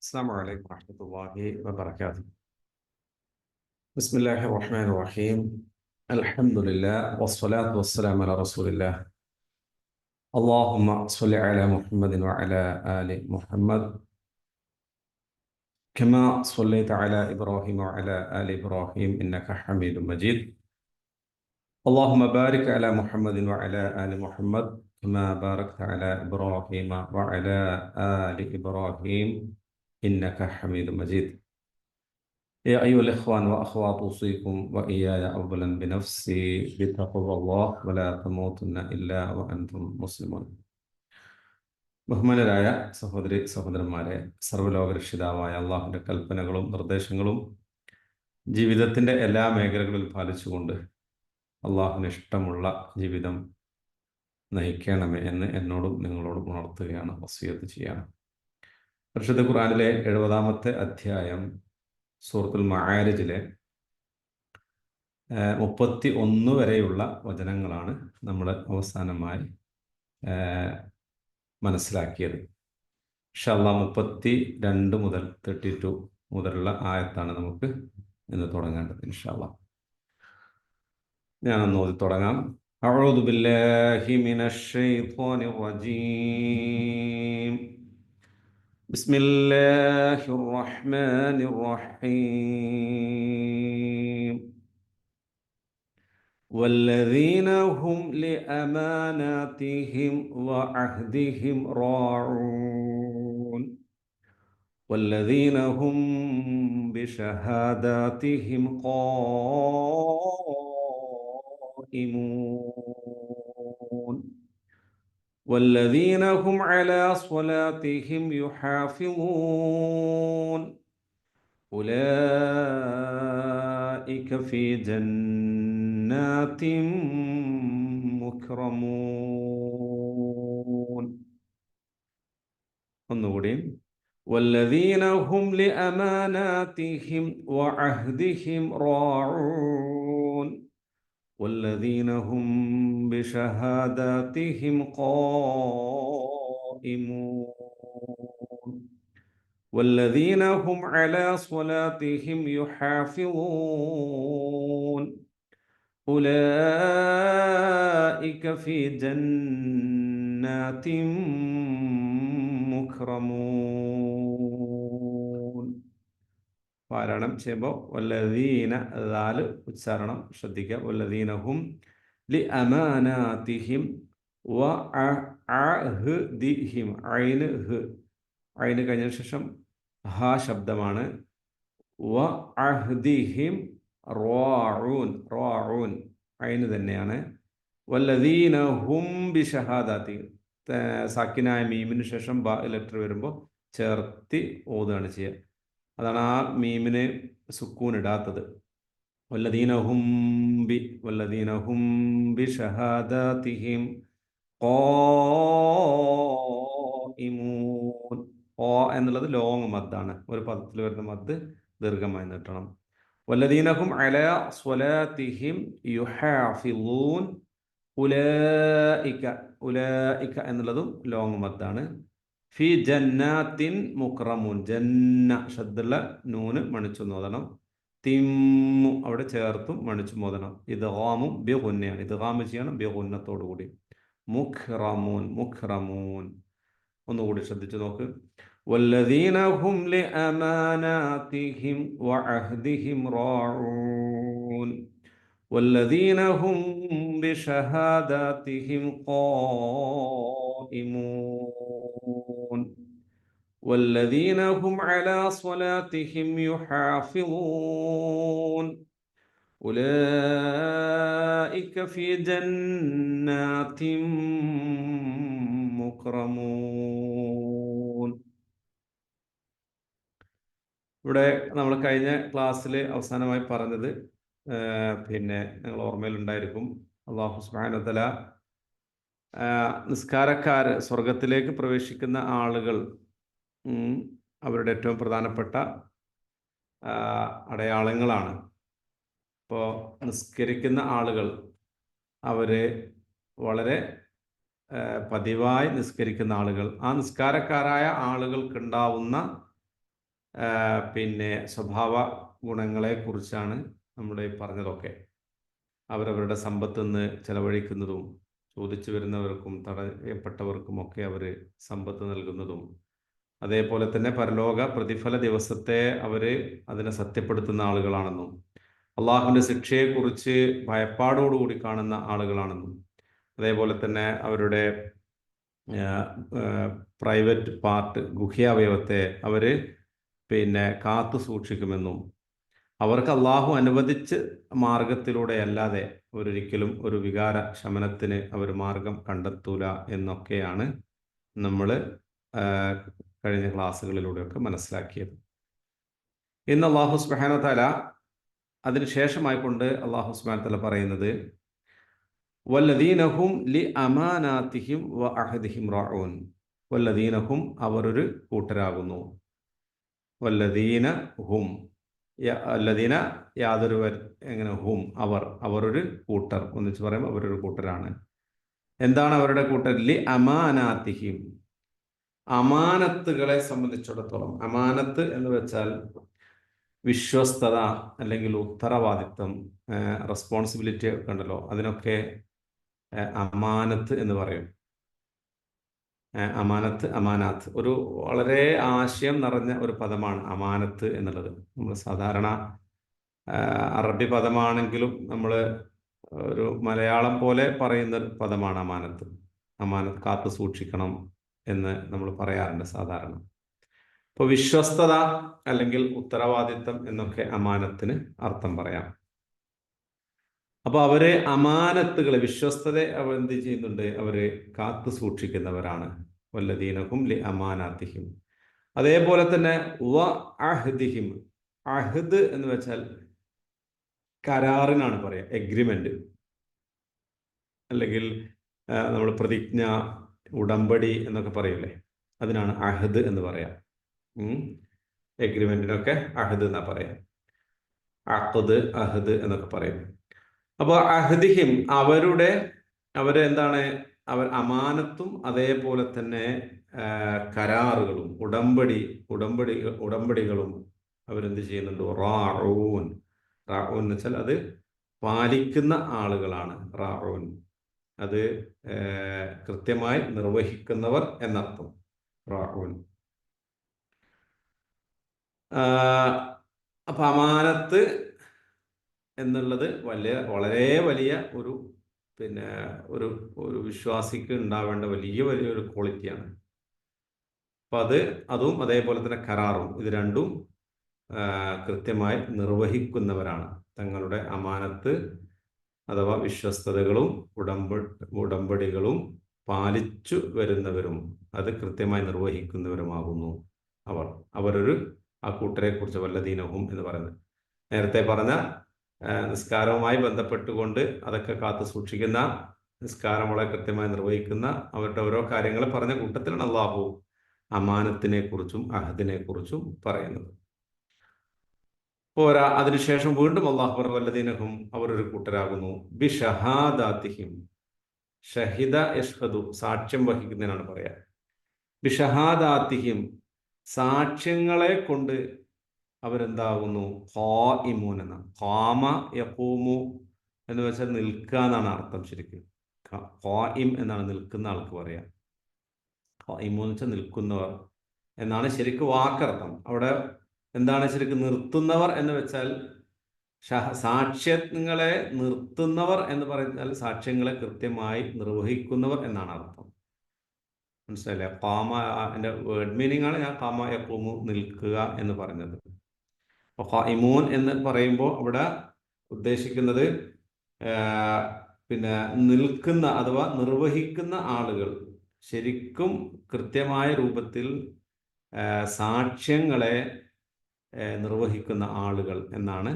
السلام عليكم ورحمة الله وبركاته. بسم الله الرحمن الرحيم. الحمد لله والصلاة والسلام على رسول الله. اللهم صل على محمد وعلى آل محمد كما صليت على إبراهيم وعلى آل إبراهيم إنك حميد مجيد. اللهم بارك على محمد وعلى آل محمد كما باركت على إبراهيم وعلى آل إبراهيم إنك حميد مجيد. يا أيها الإخوان وأخوات أوصيكم وإياي أولا بنفسي بتقوى الله ولا تموتن إلا وأنتم مسلمون. ബഹുമാനരായ സഹോദരി സഹോദരന്മാരെ, സർവ്വലോകരക്ഷിതാവായ അള്ളാഹുവിൻ്റെ കൽപ്പനകളും നിർദ്ദേശങ്ങളും ജീവിതത്തിൻ്റെ എല്ലാ മേഖലകളിൽ പാലിച്ചുകൊണ്ട് അള്ളാഹുവിന് ഇഷ്ടമുള്ള ജീവിതം നയിക്കണമേ എന്ന് എന്നോടും നിങ്ങളോടും ഉണർത്തുകയാണ്, വസിയത്ത് ചെയ്യാണ്. പരിശുദ്ധ ഖുർആനിലെ 70-ാമത്തെ അധ്യായം സൂറത്തുൽ മആരിജിലെ 31 വരെയുള്ള വചനങ്ങളാണ് നമ്മൾ അവസാനമായി മനസ്സിലാക്കിയത്. ഇൻഷാ അല്ലാഹ് 32 മുതൽ 32 മുതലുള്ള ആയത്താണ് നമുക്ക് ഇന്ന് തുടങ്ങേണ്ടത്. ഇൻഷാ അല്ലാഹ് ഞാനൊന്ന് ഓതി തുടങ്ങാം. അഊദു ബില്ലാഹി മിനശ് ശൈത്വാനിർ റജീം. ബിസ്മില്ലാഹിർ റഹ്മാനിർ റഹീം. والذين هم لأماناتهم وعهدهم راعون والذين هم بشهاداتهم قائمون والذين هم على صلاتهم يحافظون أولئك في جنات مكرمون. ഒന്നുകൂടി. والذين هم لأماناتهم وعهدهم راعون والذين هم بشهاداتهم قائمون والذين هم على صلاتهم يحافظون أولئك في جنات مكرمون. പാരായണം ചെയ്യുമ്പോൾ വല്ലദീന ദാല് ഉച്ചാരണം ശ്രദ്ധിക്കുക. വല്ലദീനഹും ലി അമാനാതിഹിം വ അഹ്ദിഹിം. ഐന് കഴിഞ്ഞ ശേഷം ഹ ശബ്ദമാണ്. വ അഹ്ദിഹിം റാഊൻ ഐന് തന്നെയാണ്. വല്ലദീന ഹും ബിശഹാദാതി. സാക്കിനായ മീമിന് ശേഷം ബ ലെറ്റർ വരുമ്പോൾ ചേർത്തി ഓതുകയാണ് ചെയ്യുക. അതാണ് ആ മീമിന് സുക്കൂൻ ഇടാത്തത്. വല്ലദീന ഹും ബിശഹാദാതിഹിം ഖായിമൂൻ. എന്നുള്ളത് ലോങ് മദ്ദാണ്. ഒരു പദത്തിൽ വരുന്ന മദ് ദീർഘമായി നീട്ടണം. വല്ലദീനഹും അലാ സ്വലാത്തിഹിം യുഹാഫിളൂൻ. ഉലൈക എന്നുള്ളതും ലോങ് മദ്ദാണ്. ഫി ജന്നാത്തിൻ മുക്രമൂൻ. ജന്ന ഷദ്ദുള്ള നൂന് മണിച്ചു മോദണം. തിമ്മു അവിടെ ചേർത്തും മണിച്ചു മോദണം. ഇദ്ഗാമും ബിഗുന്നയാണ്. ഇദ്ഗാമ് ചെയ്യണം ബിഗുന്നത്തോടു കൂടി. മുഖ്റമൂൻ. ഒന്നുകൂടി ശ്രദ്ധിച്ചു നോക്ക്. والذين هم لأماناتهم وعهدهم راعون والذين هم بشهاداتهم قائمون والذين هم على صلاتهم يحافظون أولئك في جنات مكرمون. ഇവിടെ നമ്മൾ കഴിഞ്ഞ ക്ലാസ്സിൽ അവസാനമായി പറഞ്ഞത് നിങ്ങൾ ഓർമ്മയിലുണ്ടായിരിക്കും. അല്ലാഹു സുബ്ഹാനഹു വ തആല നിസ്കാരക്കാർ സ്വർഗത്തിലേക്ക് പ്രവേശിക്കുന്ന ആളുകൾ അവരുടെ ഏറ്റവും പ്രധാനപ്പെട്ട അടയാളങ്ങളാണ്. ഇപ്പോൾ നിസ്കരിക്കുന്ന ആളുകൾ അവർ വളരെ പതിവായി നിസ്കരിക്കുന്ന ആളുകൾ, ആ നിസ്കാരക്കാരായ ആളുകൾക്കുണ്ടാവുന്ന പിന്നെ സ്വഭാവ ഗുണങ്ങളെക്കുറിച്ചാണ് നമ്മൾ ഈ പറഞ്ഞതൊക്കെ. അവരവരുടെ സമ്പത്ത് നിന്ന് ചെലവഴിക്കുന്നതും ചോദിച്ചു വരുന്നവർക്കും തടയപ്പെട്ടവർക്കും ഒക്കെ അവർ സമ്പത്ത് നൽകുന്നതും, അതേപോലെ തന്നെ പരലോക പ്രതിഫല ദിവസത്തെ അവർ അതിനെ സത്യപ്പെടുത്തുന്ന ആളുകളാണെന്നും അള്ളാഹുവിൻ്റെ ശിക്ഷയെക്കുറിച്ച് ഭയപ്പാടോടുകൂടി കാണുന്ന ആളുകളാണെന്നും, അതേപോലെ തന്നെ അവരുടെ പ്രൈവറ്റ് പാർട്ട് ഗുഹ്യാവയവത്തെ അവർ പിന്നെ കാത്തു സൂക്ഷിക്കുമെന്നും, അവർക്ക് അള്ളാഹു അനുവദിച്ച് മാർഗത്തിലൂടെ അല്ലാതെ അവരൊരിക്കലും ഒരു വികാര ശമനത്തിന് അവർ മാർഗം കണ്ടെത്തൂല എന്നൊക്കെയാണ് നമ്മൾ കഴിഞ്ഞ ക്ലാസ്സുകളിലൂടെയൊക്കെ മനസ്സിലാക്കിയത്. ഇന്ന് അള്ളാഹു സുബ്ഹാനഹു വ തആല അതിനുശേഷമായിക്കൊണ്ട് അള്ളാഹു സുബ്ഹാനഹു വ തആല പറയുന്നത് വല്ലദീനഹും ലി അമാനാതിഹിം വ അഹദിഹിം റാഊൻ. വല്ലദീനഹും അവരൊരു കൂട്ടരാകുന്നു. വല്ലദീന ഹും അല്ലദീന യാതൊരു എങ്ങനെ ഹും അവരൊരു കൂട്ടർ, ഒന്നിച്ച് പറയുമ്പോൾ അവരൊരു കൂട്ടരാണ്. എന്താണ് അവരുടെ കൂട്ടർ? ലി അമാനാതിഹിം, അമാനത്തുകളെ സംബന്ധിച്ചിടത്തോളം. അമാനത്ത് എന്ന് വെച്ചാൽ വിശ്വസ്തത അല്ലെങ്കിൽ ഉത്തരവാദിത്വം, റെസ്പോൺസിബിലിറ്റി ഒക്കെ ഉണ്ടല്ലോ, അതിനൊക്കെ അമാനത്ത് എന്ന് പറയും. അമാനത്ത്, അമാനാത്ത് ഒരു വളരെ ആശയം നിറഞ്ഞ ഒരു പദമാണ് അമാനത്ത് എന്നുള്ളത്. നമ്മൾ സാധാരണ അറബി പദമാണെങ്കിലും നമ്മൾ ഒരു മലയാളം പോലെ പറയുന്ന ഒരു പദമാണ് അമാനത്ത്. അമാനത്ത് കാത്തു സൂക്ഷിക്കണം എന്ന് നമ്മൾ പറയാറുണ്ട് സാധാരണ. ഇപ്പോൾ വിശ്വസ്തത അല്ലെങ്കിൽ ഉത്തരവാദിത്തം എന്നൊക്കെ അമാനത്തിന് അർത്ഥം പറയാം. അപ്പോൾ അവര് അമാനത്തുകളെ, വിശ്വസ്തതയെ അവർ എന്ത് ചെയ്യുന്നുണ്ട്? അവര് കാത്തു സൂക്ഷിക്കുന്നവരാണ്. വല്ലദീനഹും ലി അമാനാതിഹിം. അതേപോലെ തന്നെ വ അഹ്ദിഹിം. അഹ്ദ് എന്ന് വെച്ചാൽ കരാറിനാണ് പറയാ, എഗ്രിമെന്റ്, അല്ലെങ്കിൽ നമ്മൾ പ്രതിജ്ഞ, ഉടമ്പടി എന്നൊക്കെ പറയില്ലേ, അതിനാണ് അഹദ് എന്ന് പറയാം. എഗ്രിമെന്റിനൊക്കെ അഹദ് എന്നാ പറയാം. അഖദ്, അഹദ് എന്നൊക്കെ പറയും. അപ്പോൾ അഹദിഹിം അവരെന്താണ്? അവർ അമാനത്തും അതേപോലെ തന്നെ കരാറുകളും ഉടമ്പടികളും അവരെന്ത് ചെയ്യുന്നുണ്ട്? റാഊൻ. റാഊൻ എന്ന് വെച്ചാൽ അത് പാലിക്കുന്ന ആളുകളാണ്. റാഊൻ അത് കൃത്യമായി നിർവഹിക്കുന്നവർ എന്നർത്ഥം. റാഊൻ. അപ്പൊ അമാനത്ത് എന്നുള്ളത് വളരെ വലിയ ഒരു ഒരു വിശ്വാസിക്ക് ഉണ്ടാവേണ്ട വലിയൊരു ക്വാളിറ്റിയാണ്. അപ്പൊ അതും അതേപോലെ തന്നെ കരാറും, ഇത് രണ്ടും കൃത്യമായി നിർവഹിക്കുന്നവരാണ്. തങ്ങളുടെ അമാനത്ത് അഥവാ വിശ്വസ്തതകളും ഉടമ്പടികളും പാലിച്ചു വരുന്നവരും അത് കൃത്യമായി നിർവഹിക്കുന്നവരുമാകുന്നു അവരൊരു ആ കൂട്ടരെ കുറിച്ച് വല്ലദീനഹും എന്ന് പറയുന്നത്. നേരത്തെ പറഞ്ഞ നിസ്കാരവുമായി ബന്ധപ്പെട്ടുകൊണ്ട് അതൊക്കെ കാത്തു സൂക്ഷിക്കുന്ന, നിസ്കാരം വളരെ കൃത്യമായി നിർവഹിക്കുന്ന അവരുടെ ഓരോ കാര്യങ്ങൾ പറഞ്ഞ കൂട്ടത്തിലാണ് അള്ളാഹു അമാനത്തിനെ കുറിച്ചും അഹദിനെ കുറിച്ചും പറയുന്നത്. പോരാ, അതിനുശേഷം വീണ്ടും അള്ളാഹു പറഞ്ഞു വല്ലദീനഹും അവരൊരു കൂട്ടരാകുന്നു ബിഷഹാദാതിഹിം. ഷഹിദ യഷ്ഹദു, സാക്ഷ്യം വഹിക്കുന്നതിനാണ് പറയാ. ബിഷഹാദാതിഹിം, സാക്ഷ്യങ്ങളെ കൊണ്ട് അവരെന്താകുന്നു? ഖായിമൂൻ എന്നാണ്. ഖാമ യഖൂമു എന്ന് വെച്ചാൽ നിൽക്കുക എന്നാണ് അർത്ഥം. ശരിക്കും ഖായിം എന്നാണ് നിൽക്കുന്ന ആൾക്ക് പറയാം. ഖായിമൂൻ എന്ന് വെച്ചാൽ നിൽക്കുന്നവർ എന്നാണ് ശരിക്കും വാക്കർത്ഥം. അവിടെ എന്താണ് ശരിക്കും? നിർത്തുന്നവർ എന്ന് വെച്ചാൽ സാക്ഷ്യങ്ങളെ നിർത്തുന്നവർ എന്ന് പറഞ്ഞാൽ സാക്ഷ്യങ്ങളെ കൃത്യമായി നിർവഹിക്കുന്നവർ എന്നാണ് അർത്ഥം. മനസ്സിലായില്ലേ? ഖാമ എൻ്റെ വേർഡ് മീനിങ് ആണ് ഞാൻ ഖാമ യഖൂമു നിൽക്കുക എന്ന് പറഞ്ഞത്. ഖായിമൂൻ എന്ന് പറയുമ്പോൾ അവിടെ ഉദ്ദേശിക്കുന്നത് നിൽക്കുന്ന അഥവാ നിർവഹിക്കുന്ന ആളുകൾ, ശരിക്കും കൃത്യമായ രൂപത്തിൽ സാക്ഷ്യങ്ങളെ നിർവഹിക്കുന്ന ആളുകൾ എന്നാണ്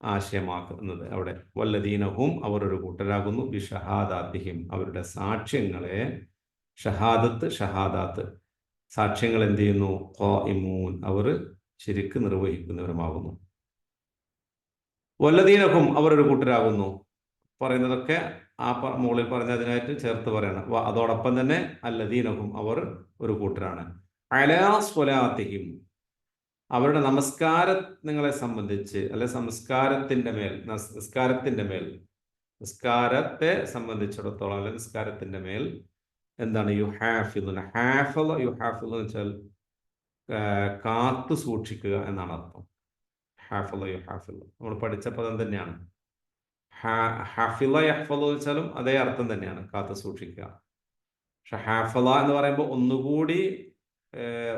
ആശയമാക്കുന്നത്. അവിടെ വല്ലദീനഹും അവരൊരു കൂട്ടരാകുന്നു ബിഷഹാദാതിഹിം, അവരുടെ സാക്ഷ്യങ്ങളെ, ഷഹാദാത്ത് സാക്ഷ്യങ്ങൾ എന്ത് ചെയ്യുന്നു? ഖായിമൂൻ, അവർ ശരിക്ക് നിർവഹിക്കുന്നവരുമാകുന്നു. വല്ലദീനഹും അവരൊരു കൂട്ടരാകുന്നു പറയുന്നതൊക്കെ ആ മുകളിൽ പറഞ്ഞതിനായിട്ട് ചേർത്ത് പറയണം. അതോടൊപ്പം തന്നെ അല്ലദീനഹും അവർ ഒരു കൂട്ടരാണ്. അലാ സ്വലാത്തിഹിം, അവരുടെ നമസ്കാരങ്ങളെ സംബന്ധിച്ച് അല്ലെ നിസ്കാരത്തെ സംബന്ധിച്ചിടത്തോളം അല്ലെ നിസ്കാരത്തിന്റെ മേൽ എന്താണ് യുഹാഫിദുന യുഹാഫിദ് എന്ന് വെച്ചാൽ കാത്തു സൂക്ഷിക്കുക എന്നാണ് അർത്ഥം. യുഹാഫിദ് നമ്മൾ പഠിച്ച പദം തന്നെയാണ്. ഹാഫിള യഹ്ഫളു എന്ന് വെച്ചാലും അതേ അർത്ഥം തന്നെയാണ്, കാത്തു സൂക്ഷിക്കുക. പക്ഷെ ഹാഫള എന്ന് പറയുമ്പോൾ ഒന്നുകൂടി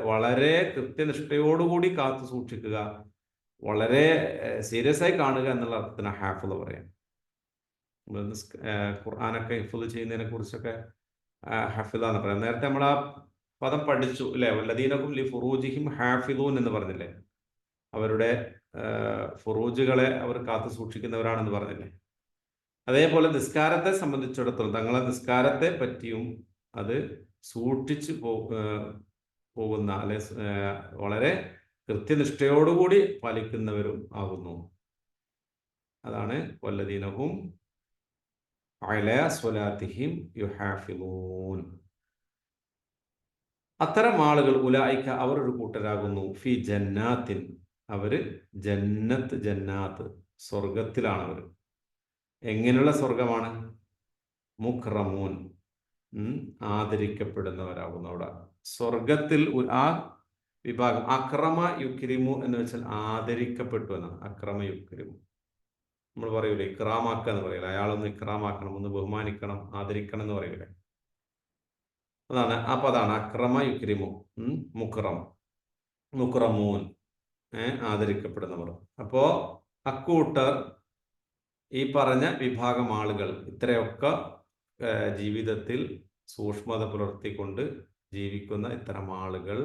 വളരെ കൃത്യനിഷ്ഠയോടുകൂടി കാത്തു സൂക്ഷിക്കുക, വളരെ സീരിയസ് ആയി കാണുക എന്നുള്ള അർത്ഥത്തിന് ഹാഫിള പറയാം. ഖുർആനൊക്കെ ഹിഫ്ള് ചെയ്യുന്നതിനെ കുറിച്ചൊക്കെ ഹഫിള എന്ന് പറയാം. നേരത്തെ നമ്മൾ ആ പദം പഠിച്ചു അല്ലെ, വല്ലദീനഹും ലി ഫുറൂജിഹിം ഹാഫിളൂൻ എന്ന് പറഞ്ഞില്ലേ, അവരുടെ ഫുറൂജുകളെ അവർ കാത്തു സൂക്ഷിക്കുന്നവരാണെന്ന് പറഞ്ഞില്ലേ. അതേപോലെ നിസ്കാരത്തെ സംബന്ധിച്ചിടത്തോളം തങ്ങളെ നിസ്കാരത്തെ പറ്റിയും അത് സൂക്ഷിച്ചു പോകുന്ന അല്ലെ വളരെ കൃത്യനിഷ്ഠയോടുകൂടി പാലിക്കുന്നവരും ആകുന്നു. അതാണ് വല്ലദീനഹും അലാ സ്വലാത്തിഹിം യുഹാഫിളൂൻ. അത്തരം ആളുകൾ ഉലൈക അവർ ഒരു കൂട്ടരാകുന്നു ഫി ജന്നാത്തിൻ, അവര് ജന്നാത്ത് സ്വർഗത്തിലാണ്. അവർ എങ്ങനെയുള്ള സ്വർഗമാണ്? മുക്രമൂൻ, ആദരിക്കപ്പെടുന്നവരാകുന്നു. അവിടെ സ്വർഗത്തിൽ ആ വിഭാഗം അക്രമ യുക്രിമു എന്ന് വെച്ചാൽ ആദരിക്കപ്പെട്ടു എന്നാണ്. അക്രമ യുക്രിമു നമ്മൾ പറയൂലേ, ഇക്രാമാക്കുക എന്ന് പറയൂലേ, അയാളൊന്ന് ഇക്രാമാക്കണം, ഒന്ന് ബഹുമാനിക്കണം, ആദരിക്കണം എന്ന് പറയൂലേ, അതാണ് ആ പദാണ് അക്രമ യുക്രിമു. മുക്രമൂൻ, ആദരിക്കപ്പെടുന്നവർ. അപ്പോ അക്കൂട്ടർ ഈ പറഞ്ഞ വിഭാഗം ആളുകൾ ഇത്രയൊക്കെ ജീവിതത്തിൽ സൂക്ഷ്മത പുലർത്തിക്കൊണ്ട് ജീവിക്കുന്ന ഇത്തരം ആളുകൾ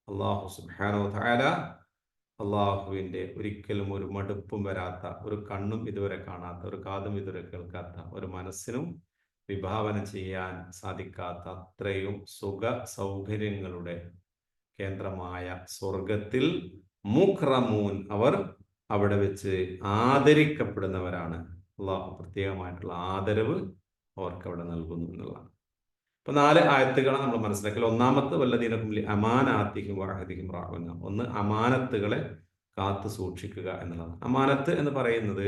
അല്ലാഹു സുബ്ഹാനഹു വ തആല അള്ളാഹുവിൻ്റെ ഒരിക്കലും ഒരു മടുപ്പും വരാത്ത, ഒരു കണ്ണും ഇതുവരെ കാണാത്ത, ഒരു കാതും ഇതുവരെ കേൾക്കാത്ത, ഒരു മനസ്സിനും വിഭാവന ചെയ്യാൻ സാധിക്കാത്ത അത്രയും സുഖ സൗകര്യങ്ങളുടെ കേന്ദ്രമായ സ്വർഗത്തിൽ മുക്രമൂൻ, അവർ അവിടെ വെച്ച് ആദരിക്കപ്പെടുന്നവരാണ്. അള്ളാഹു പ്രത്യേകമായിട്ടുള്ള ആദരവ് അവർക്ക് അവിടെ നൽകുന്നു എന്നുള്ളതാണ്. ഇപ്പൊ 4 ആയത്തുകളാണ് നമ്മൾ മനസ്സിലാക്കൽ. ഒന്നാമത്തെ വല്ലദീനഹും ലി അമാനാത്തിഹിം വഅഹദിഹിം റാഊൻ, ഒന്ന് അമാനത്തുകളെ കാത്തു സൂക്ഷിക്കുക എന്നുള്ളതാണ്. അമാനത്ത് എന്ന് പറയുന്നത്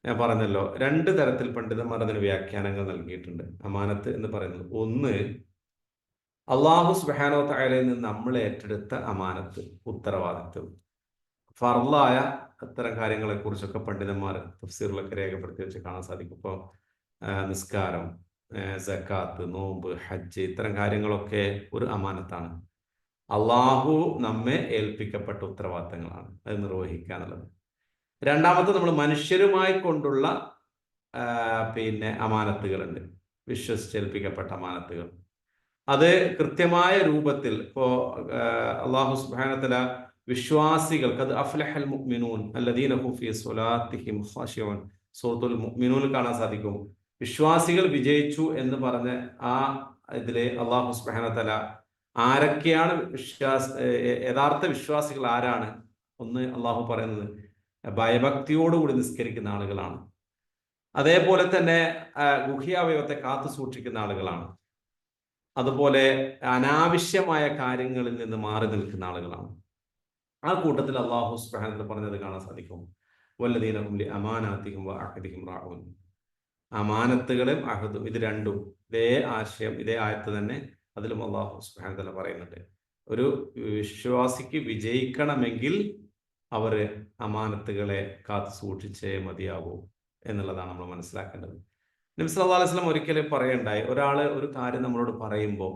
ഞാൻ പറഞ്ഞല്ലോ, 2 തരത്തിൽ പണ്ഡിതന്മാർ അതിന് വ്യാഖ്യാനങ്ങൾ നൽകിയിട്ടുണ്ട്. അമാനത്ത് എന്ന് പറയുന്നത് ഒന്ന് അള്ളാഹു സുബ്ഹാനഹു വ തആലയിൽ നിന്ന് നമ്മൾ ഏറ്റെടുത്ത അമാനത്ത്, ഉത്തരവാദിത്വം, ഫർളായ അത്തരം കാര്യങ്ങളെ കുറിച്ചൊക്കെ പണ്ഡിതന്മാർ തഫ്സീറിലൊക്കെ രേഖപ്പെടുത്തി വെച്ച് കാണാൻ സാധിക്കും. ഇപ്പോൾ നിസ്കാരം, സക്കാത്ത്, നോമ്പ്, ഹജ്ജ്, ഇത്തരം കാര്യങ്ങളൊക്കെ ഒരു അമാനത്താണ്. അള്ളാഹു നമ്മെ ഏൽപ്പിക്കപ്പെട്ട ഉത്തരവാദിത്തങ്ങളാണ്, അത് നിർവഹിക്കുക എന്നുള്ളത്. രണ്ടാമത്തെ നമ്മൾ മനുഷ്യരുമായി കൊണ്ടുള്ള അമാനത്തുകളുണ്ട്, വിശ്വസിച്ചേൽപ്പിക്കപ്പെട്ട അമാനത്തുകൾ. അത് കൃത്യമായ രൂപത്തിൽ ഇപ്പോൾ അള്ളാഹു സുബ്ഹാനഹു വ തആല വിശ്വാസികൾക്ക് അത് അഫ്ലഹൽ മുഅ്മിനൂൻ അല്ലദീന ഹും ഫീ സ്വലാത്തിഹിം ഖാശിഊൻ സൂറത്തുൽ മുഅ്മിനൂനിൽ കാണാൻ സാധിക്കും. വിശ്വാസികൾ വിജയിച്ചു എന്ന് പറഞ്ഞ ആ ഇതിലെ അള്ളാഹു സുബ്ഹാനഹു വ തആല ആരൊക്കെയാണ് യഥാർത്ഥ വിശ്വാസികൾ ആരാണ്? ഒന്ന് അള്ളാഹു പറയുന്നത് ഭയഭക്തിയോടുകൂടി നിസ്കരിക്കുന്ന ആളുകളാണ്. അതേപോലെ തന്നെ ഗുഹ്യാവയവത്തെ കാത്തു സൂക്ഷിക്കുന്ന ആളുകളാണ്. അതുപോലെ അനാവശ്യമായ കാര്യങ്ങളിൽ നിന്ന് മാറി നിൽക്കുന്ന ആളുകളാണ്. ആ കൂട്ടത്തിൽ അള്ളാഹു സുബ്ഹാനഹു വ തആല പറഞ്ഞത് കാണാൻ സാധിക്കും, വല്ലദീന ഹും ലി അമാനാതിഹിം വഅഹദിഹിം റാഊൻ. അമാനത്തുകളും അഹദും, ഇത് രണ്ടും ഇതേ ആശയം, ഇതേ ആയത്ത് തന്നെ അതിലും അള്ളാഹു സുബ്ഹാനഹു വ തആല പറയുന്നുണ്ട്. ഒരു വിശ്വാസിക്ക് വിജയിക്കണമെങ്കിൽ അവർ അമാനത്തുകളെ കാത്തു സൂക്ഷിച്ചേ മതിയാകൂ എന്നുള്ളതാണ് നമ്മൾ മനസ്സിലാക്കേണ്ടത്. നബി സല്ലല്ലാഹു അലൈഹി വസല്ലം ഒരിക്കലും പറയണ്ടായി, ഒരാൾ ഒരു കാര്യം നമ്മളോട് പറയുമ്പോൾ,